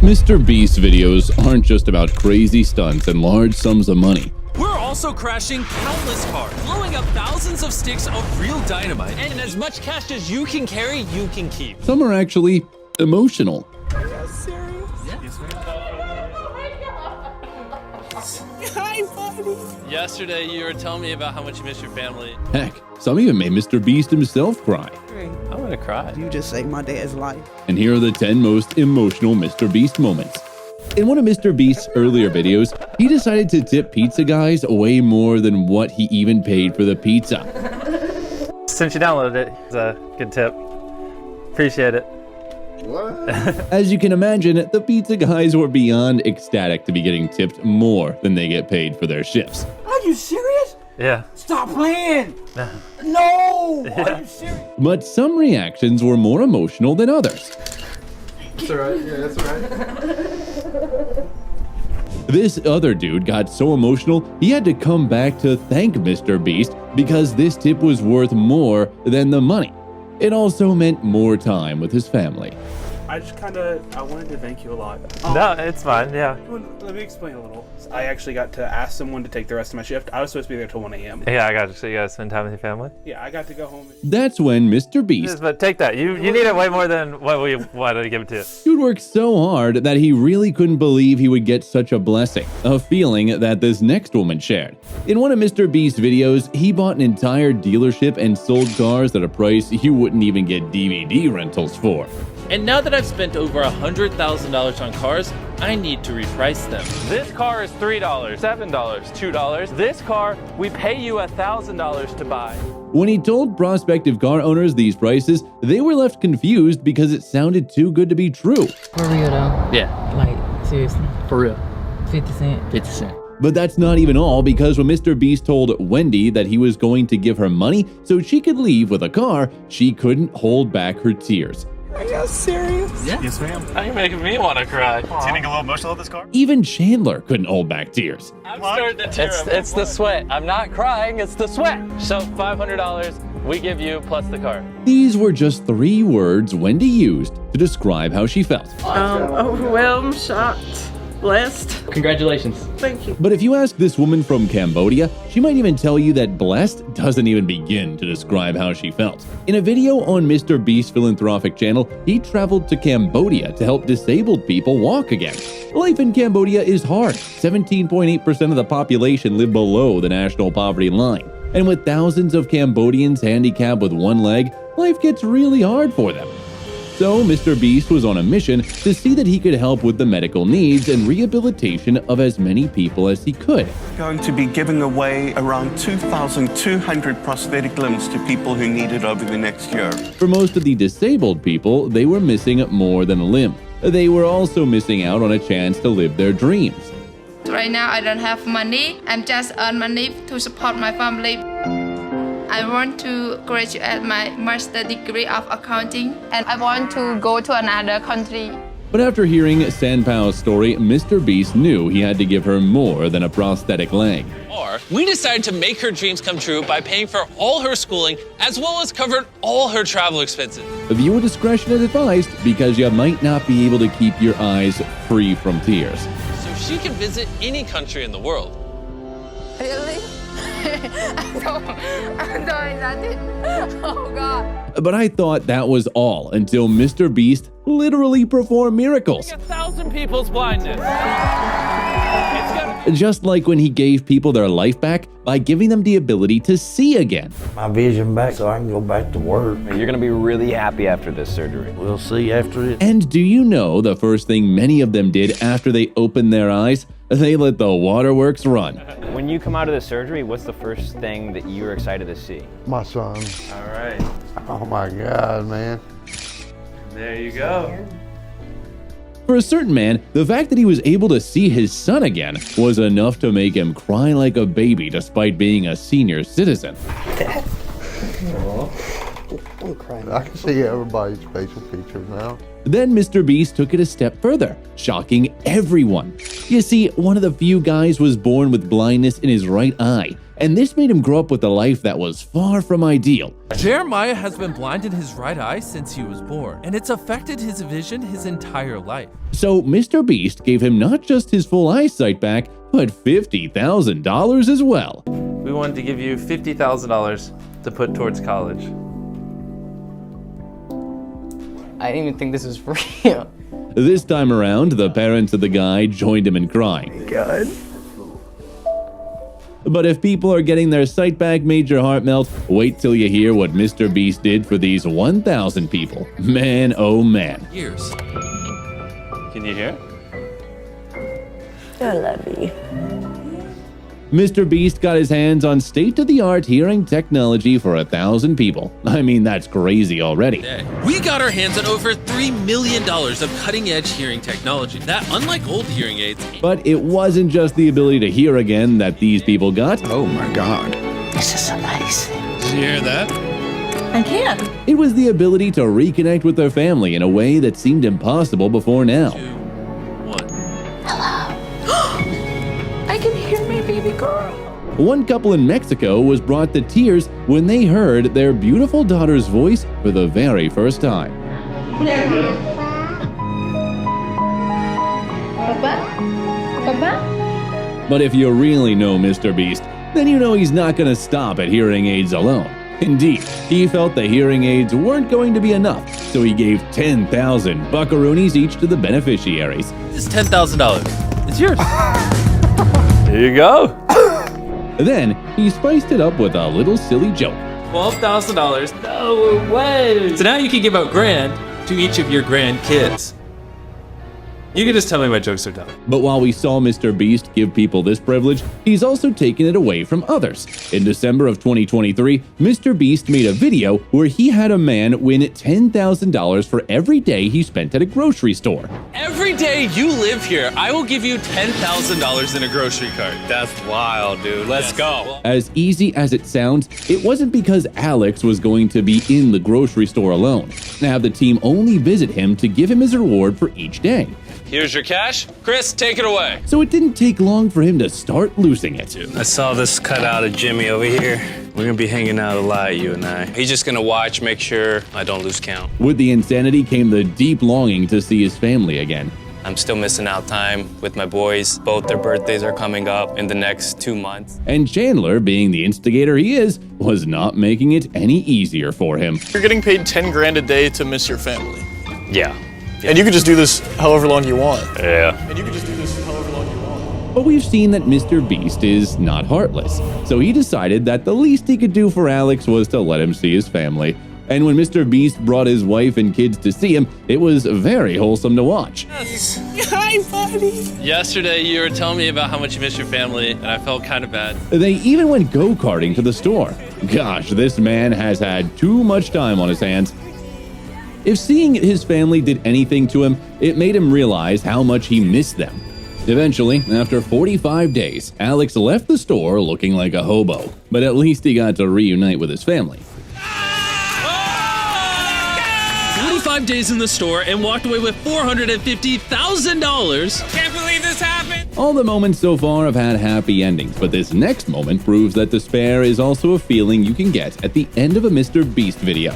Mr. Beast videos aren't just about crazy stunts and large sums of money. We're also crashing countless cars, blowing up thousands of sticks of real dynamite, and as much cash as you can carry, you can keep. Some are actually emotional. Are you serious? Yes, Hi, buddy. Yesterday, you were telling me about how much you miss your family. Heck, some even made Mr. Beast himself cry. I'm gonna cry. You just saved my dad's life. And here are the 10 most emotional Mr. Beast moments. In one of Mr. Beast's earlier videos, he decided to tip pizza guys way more than what he even paid for the pizza. Since you downloaded it, it's a good tip. Appreciate it. What? As you can imagine, the pizza guys were beyond ecstatic to be getting tipped more than they get paid for their shifts. Are you serious? Yeah. Stop playing! No! Are you serious? But some reactions were more emotional than others. That's alright, yeah, that's alright. This other dude got so emotional, he had to come back to thank Mr. Beast because this tip was worth more than the money. It also meant more time with his family. I wanted to thank you a lot. No, it's fine, yeah. Well, let me explain a little. I actually got to ask someone to take the rest of my shift. I was supposed to be there till 1 a.m. Yeah, I got you. So you guys spend time with your family? Yeah, I got to go home. That's when Mr. Beast But take that. You need it way more than what we wanted to give it to you. Dude worked so hard that he really couldn't believe he would get such a blessing, a feeling that this next woman shared. In one of Mr. Beast's videos, he bought an entire dealership and sold cars at a price you wouldn't even get DVD rentals for. And now that I've spent over $100,000 on cars, I need to reprice them. This car is $3, $7, $2. This car, we pay you $1,000 to buy. When he told prospective car owners these prices, they were left confused because it sounded too good to be true. For real though? Yeah, Like, seriously? for real. 50 cents? 50 cents. But that's not even all, because when Mr. Beast told Wendy that he was going to give her money so she could leave with a car, she couldn't hold back her tears. Are you serious? Yeah. Yes, ma'am. Now you're making me want to cry. Getting a little emotional at this car? Even Chandler couldn't hold back tears. I'm starting to tear up. It's the sweat. I'm not crying, it's the sweat. So $500 we give you plus the car. These were just 3 words Wendy used to describe how she felt. Overwhelmed, shocked, blessed. Congratulations. Thank you. But if you ask this woman from Cambodia, she might even tell you that blessed doesn't even begin to describe how she felt. In a video on Mr. Beast's philanthropic channel, he traveled to Cambodia to help disabled people walk again. Life in Cambodia is hard. 17.8% of the population live below the national poverty line. And with thousands of Cambodians handicapped with one leg, life gets really hard for them. So Mr. Beast was on a mission to see that he could help with the medical needs and rehabilitation of as many people as he could. Going to be giving away around 2,200 prosthetic limbs to people who need it over the next year. For most of the disabled people, they were missing more than a limb. They were also missing out on a chance to live their dreams. Right now I don't have money. I'm just earn money to support my family. I want to graduate my master degree of accounting and I want to go to another country. But after hearing Sanpao's story, Mr. Beast knew he had to give her more than a prosthetic leg. Or we decided to make her dreams come true by paying for all her schooling as well as covered all her travel expenses. Viewer discretion is advised because you might not be able to keep your eyes free from tears. So she can visit any country in the world. Really? I'm doing nothing. Oh God. But I thought that was all until Mr. Beast literally performed miracles. 1,000 people's blindness. Just like when he gave people their life back by giving them the ability to see again. My vision back so I can go back to work. You're gonna be really happy after this surgery. We'll see after it. And do you know the first thing many of them did after they opened their eyes? They let the waterworks run. When you come out of the surgery, what's the first thing that you're excited to see? My son. All right. Oh my God, man. There you go. For a certain man, the fact that he was able to see his son again was enough to make him cry like a baby despite being a senior citizen. Don't cry. I can see everybody's facial features now. Then Mr. Beast took it a step further, shocking everyone. You see, one of the few guys was born with blindness in his right eye, and this made him grow up with a life that was far from ideal. Jeremiah has been blind in his right eye since he was born, and it's affected his vision his entire life. So Mr. Beast gave him not just his full eyesight back, but $50,000 as well. We wanted to give you $50,000 to put towards college. I didn't even think this was real. This time around, the parents of the guy joined him in crying. God. But if people are getting their sight back made your heart melt, wait till you hear what Mr. Beast did for these 1,000 people. Man, oh man. Years. Can you hear? I love you. Mr. Beast got his hands on state-of-the-art hearing technology for 1,000 people. I mean, that's crazy already. We got our hands on over $3 million of cutting-edge hearing technology that, unlike old hearing aids... But it wasn't just the ability to hear again that these people got. Oh my God. This is amazing. Did you hear that? I can't. It was the ability to reconnect with their family in a way that seemed impossible before now. 2, 1. I can hear my baby girl. One couple in Mexico was brought to tears when they heard their beautiful daughter's voice for the very first time. Papa? But if you really know Mr. Beast, then you know he's not going to stop at hearing aids alone. Indeed, he felt the hearing aids weren't going to be enough, so he gave 10,000 buckaroonies each to the beneficiaries. This is $10,000. It's yours. Here you go. Then, he spiced it up with a little silly joke. $12,000. No way. So now you can give out $1,000 to each of your grandkids. You can just tell me my jokes are dumb. But while we saw Mr. Beast give people this privilege, he's also taken it away from others. In December of 2023, Mr. Beast made a video where he had a man win $10,000 for every day he spent at a grocery store. Every day you live here, I will give you $10,000 in a grocery cart. That's wild, dude. Let's go. As easy as it sounds, it wasn't because Alex was going to be in the grocery store alone. Now the team only visit him to give him his reward for each day. Here's your cash. Chris, take it away. So it didn't take long for him to start losing it. I saw this cutout of Jimmy over here. We're gonna be hanging out a lot, you and I. He's just gonna watch, make sure I don't lose count. With the insanity came the deep longing to see his family again. I'm still missing out time with my boys. Both their birthdays are coming up in the next 2 months. And Chandler, being the instigator he is, was not making it any easier for him. You're getting paid $10,000 a day to miss your family. Yeah. And you can just do this however long you want. Yeah. And you can just do this however long you want. But we've seen that Mr. Beast is not heartless, so he decided that the least he could do for Alex was to let him see his family. And when Mr. Beast brought his wife and kids to see him, it was very wholesome to watch. Yes. Hi, buddy. Yesterday, you were telling me about how much you miss your family, and I felt kind of bad. They even went go-karting to the store. Gosh, this man has had too much time on his hands. If seeing his family did anything to him, it made him realize how much he missed them. Eventually, after 45 days, Alex left the store looking like a hobo, but at least he got to reunite with his family. 45 days in the store and walked away with $450,000. Can't believe this happened. All the moments so far have had happy endings, but this next moment proves that despair is also a feeling you can get at the end of a Mr. Beast video.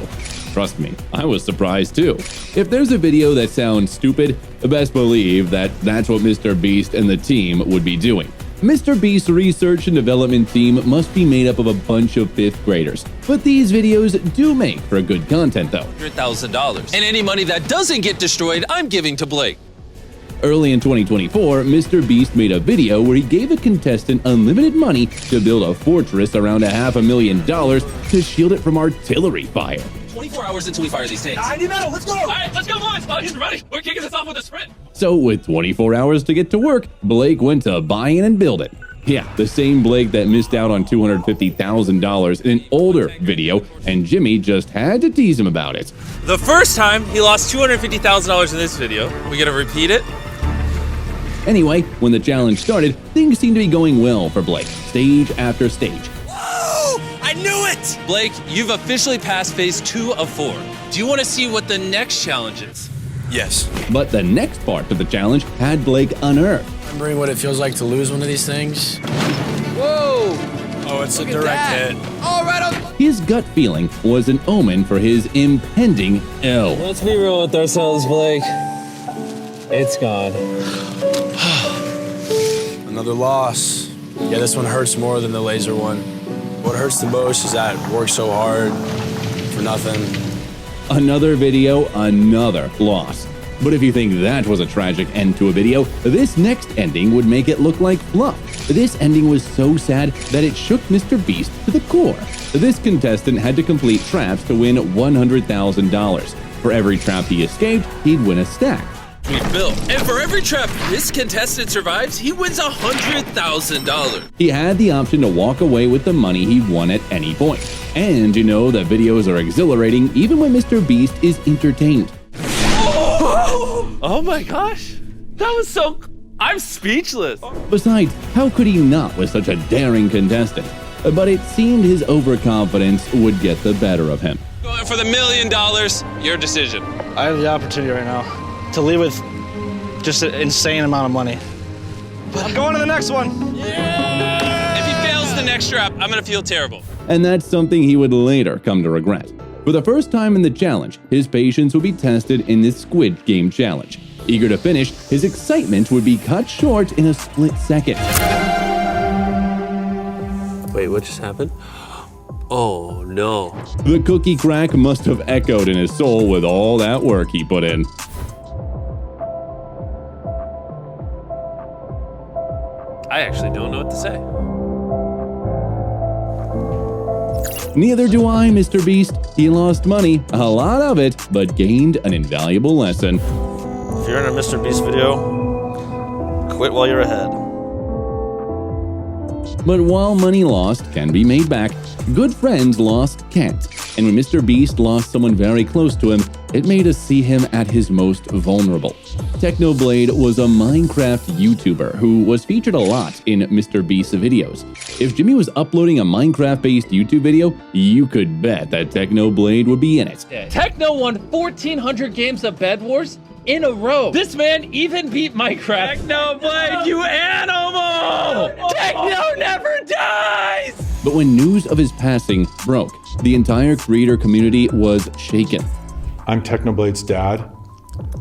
Trust me, I was surprised too. If there's a video that sounds stupid, best believe that that's what Mr. Beast and the team would be doing. Mr. Beast's research and development team must be made up of a bunch of 5th graders, but these videos do make for good content though. $100,000. And any money that doesn't get destroyed, I'm giving to Blake. Early in 2024, Mr. Beast made a video where he gave a contestant unlimited money to build a fortress around $500,000 to shield it from artillery fire. 24 hours until we fire these tanks. I need metal, let's go! Alright, let's go, boys! He's ready! We're kicking this off with a sprint! So with 24 hours to get to work, Blake went to buy in and build it. Yeah, the same Blake that missed out on $250,000 in an older video, and Jimmy just had to tease him about it. The first time, he lost $250,000 in this video. We gonna repeat it? Anyway, when the challenge started, things seemed to be going well for Blake, stage after stage. Whoa! I knew it! Blake, you've officially passed phase 2 of 4. Do you want to see what the next challenge is? Yes. But the next part of the challenge had Blake unnerved. Remembering what it feels like to lose one of these things. Whoa! Oh, it's a direct hit. All right, His gut feeling was an omen for his impending L. Let's be real with ourselves, Blake. It's gone. Another loss. Yeah, this one hurts more than the laser one. What hurts the most is that I worked so hard for nothing. Another video, another loss. But if you think that was a tragic end to a video, this next ending would make it look like fluff. This ending was so sad that it shook Mr. Beast to the core. This contestant had to complete traps to win $100,000. For every trap he escaped, he'd win a stack. Bill. And for every trap this contestant survives, he wins $100,000. He had the option to walk away with the money he won at any point. And you know that videos are exhilarating even when Mr. Beast is entertained. Oh my gosh. That was so... I'm speechless. Besides, how could he not with such a daring contestant? But it seemed his overconfidence would get the better of him. Going for the $1 million, your decision. I have the opportunity right now to leave with just an insane amount of money. But I'm going to the next one. If he fails the next trap, I'm gonna feel terrible. And that's something he would later come to regret. For the first time in the challenge, his patience would be tested in this Squid Game challenge. Eager to finish, his excitement would be cut short in a split second. Wait, what just happened? Oh no. The cookie crack must have echoed in his soul with all that work he put in. I actually don't know what to say. Neither do I, Mr. Beast. He lost money, a lot of it, but gained an invaluable lesson. If you're in a Mr. Beast video, quit while you're ahead. But while money lost can be made back, good friends lost can't. And when Mr. Beast lost someone very close to him, it made us see him at his most vulnerable. Technoblade was a Minecraft YouTuber who was featured a lot in Mr. Beast's videos. If Jimmy was uploading a Minecraft-based YouTube video, you could bet that Technoblade would be in it. Techno won 1,400 games of Bed Wars in a row. This man even beat Minecraft. Technoblade, you animal! Techno never dies! But when news of his passing broke, the entire creator community was shaken. I'm Technoblade's dad.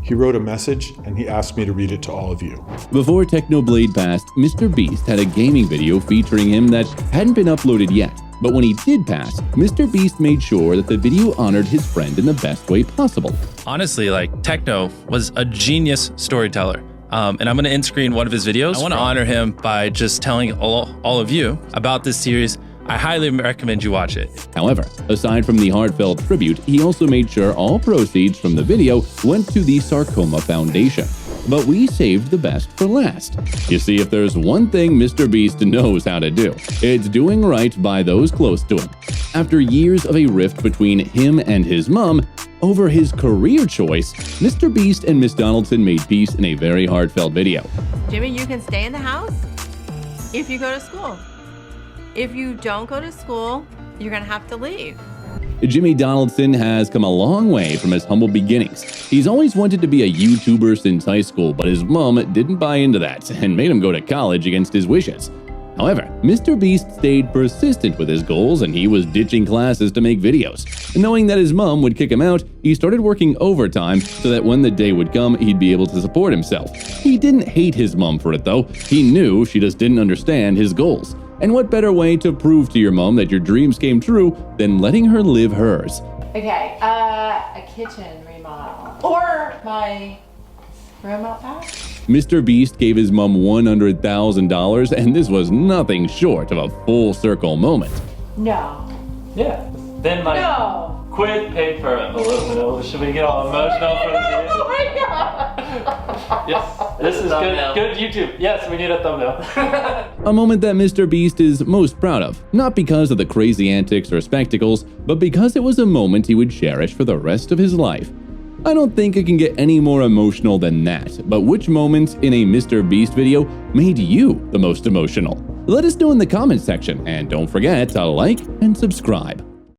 He wrote a message and he asked me to read it to all of you. Before Technoblade passed, Mr. Beast had a gaming video featuring him that hadn't been uploaded yet. But when he did pass, Mr. Beast made sure that the video honored his friend in the best way possible. Honestly, Techno was a genius storyteller. And I'm going to end screen one of his videos. I want to honor him by just telling all of you about this series. I highly recommend you watch it. However, aside from the heartfelt tribute, he also made sure all proceeds from the video went to the Sarcoma Foundation. But we saved the best for last. You see, if there's one thing Mr. Beast knows how to do, it's doing right by those close to him. After years of a rift between him and his mom over his career choice, Mr. Beast and Miss Donaldson made peace in a very heartfelt video. Jimmy, you can stay in the house if you go to school. If you don't go to school, you're gonna have to leave. Jimmy Donaldson has come a long way from his humble beginnings. He's always wanted to be a YouTuber since high school, but his mom didn't buy into that and made him go to college against his wishes. However, Mr. Beast stayed persistent with his goals and he was ditching classes to make videos. Knowing that his mom would kick him out, he started working overtime so that when the day would come, he'd be able to support himself. He didn't hate his mom for it though. He knew she just didn't understand his goals. And what better way to prove to your mom that your dreams came true than letting her live hers? Okay, a kitchen remodel. Or my room out back. Mr. Beast gave his mom $100,000 and this was nothing short of a full circle moment. No. Yeah. Then No. quit paid for envelope. Should we get all emotional for this video? Oh my god! Yes. This is good YouTube. Yes, we need a thumbnail. A moment that Mr. Beast is most proud of, not because of the crazy antics or spectacles, but because it was a moment he would cherish for the rest of his life. I don't think it can get any more emotional than that, but which moment in a Mr. Beast video made you the most emotional? Let us know in the comments section, and don't forget to like and subscribe.